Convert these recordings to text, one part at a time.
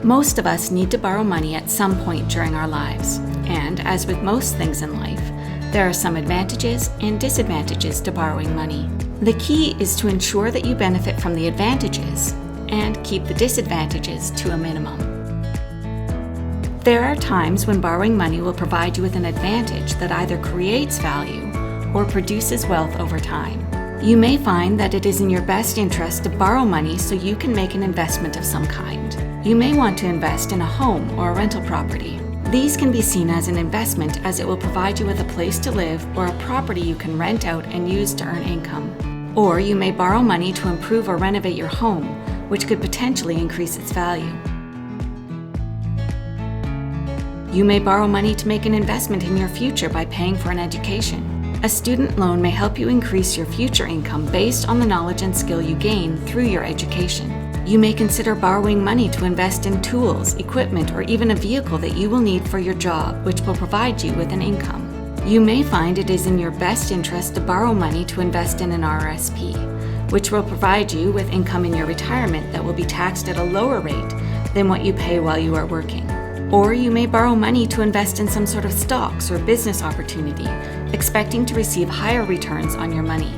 Most of us need to borrow money at some point during our lives, and as with most things in life, there are some advantages and disadvantages to borrowing money. The key is to ensure that you benefit from the advantages and keep the disadvantages to a minimum. There are times when borrowing money will provide you with an advantage that either creates value or produces wealth over time. You may find that it is in your best interest to borrow money so you can make an investment of some kind. You may want to invest in a home or a rental property. These can be seen as an investment as it will provide you with a place to live or a property you can rent out and use to earn income. Or you may borrow money to improve or renovate your home, which could potentially increase its value. You may borrow money to make an investment in your future by paying for an education. A student loan may help you increase your future income based on the knowledge and skill you gain through your education. You may consider borrowing money to invest in tools, equipment, or even a vehicle that you will need for your job, which will provide you with an income. You may find it is in your best interest to borrow money to invest in an RRSP, which will provide you with income in your retirement that will be taxed at a lower rate than what you pay while you are working. Or you may borrow money to invest in some sort of stocks or business opportunity, expecting to receive higher returns on your money.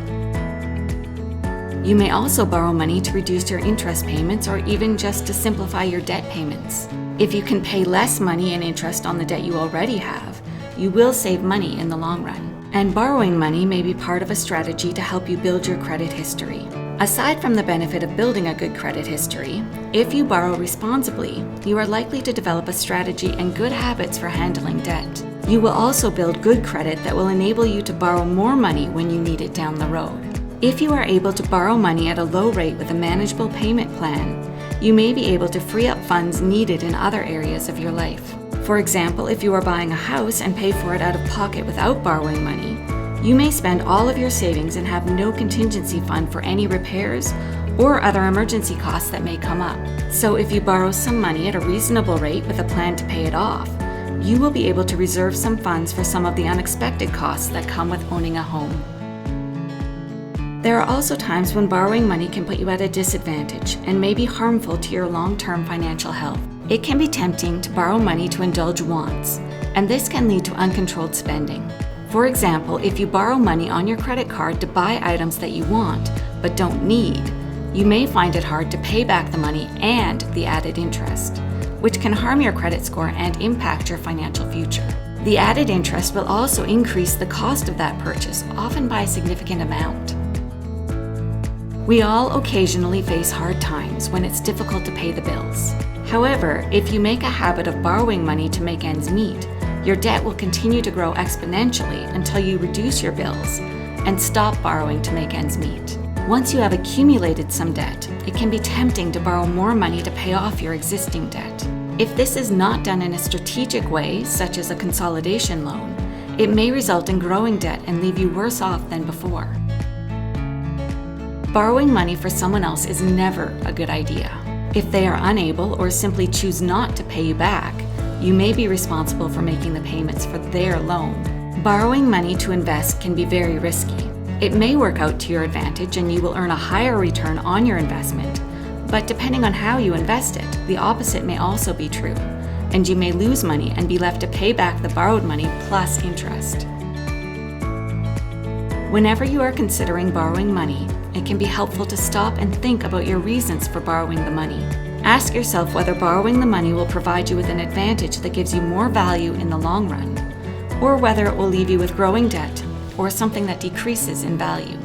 You may also borrow money to reduce your interest payments or even just to simplify your debt payments. If you can pay less money in interest on the debt you already have, you will save money in the long run. And borrowing money may be part of a strategy to help you build your credit history. Aside from the benefit of building a good credit history, if you borrow responsibly, you are likely to develop a strategy and good habits for handling debt. You will also build good credit that will enable you to borrow more money when you need it down the road. If you are able to borrow money at a low rate with a manageable payment plan, you may be able to free up funds needed in other areas of your life. For example, if you are buying a house and pay for it out of pocket without borrowing money, you may spend all of your savings and have no contingency fund for any repairs or other emergency costs that may come up. So if you borrow some money at a reasonable rate with a plan to pay it off, you will be able to reserve some funds for some of the unexpected costs that come with owning a home. There are also times when borrowing money can put you at a disadvantage and may be harmful to your long-term financial health. It can be tempting to borrow money to indulge wants, and this can lead to uncontrolled spending. For example, if you borrow money on your credit card to buy items that you want but don't need, you may find it hard to pay back the money and the added interest, which can harm your credit score and impact your financial future. The added interest will also increase the cost of that purchase, often by a significant amount. We all occasionally face hard times when it's difficult to pay the bills. However, if you make a habit of borrowing money to make ends meet, your debt will continue to grow exponentially until you reduce your bills and stop borrowing to make ends meet. Once you have accumulated some debt, it can be tempting to borrow more money to pay off your existing debt. If this is not done in a strategic way, such as a consolidation loan, it may result in growing debt and leave you worse off than before. Borrowing money for someone else is never a good idea. If they are unable or simply choose not to pay you back, you may be responsible for making the payments for their loan. Borrowing money to invest can be very risky. It may work out to your advantage and you will earn a higher return on your investment, but depending on how you invest it, the opposite may also be true, and you may lose money and be left to pay back the borrowed money plus interest. Whenever you are considering borrowing money, it can be helpful to stop and think about your reasons for borrowing the money. Ask yourself whether borrowing the money will provide you with an advantage that gives you more value in the long run, or whether it will leave you with growing debt or something that decreases in value.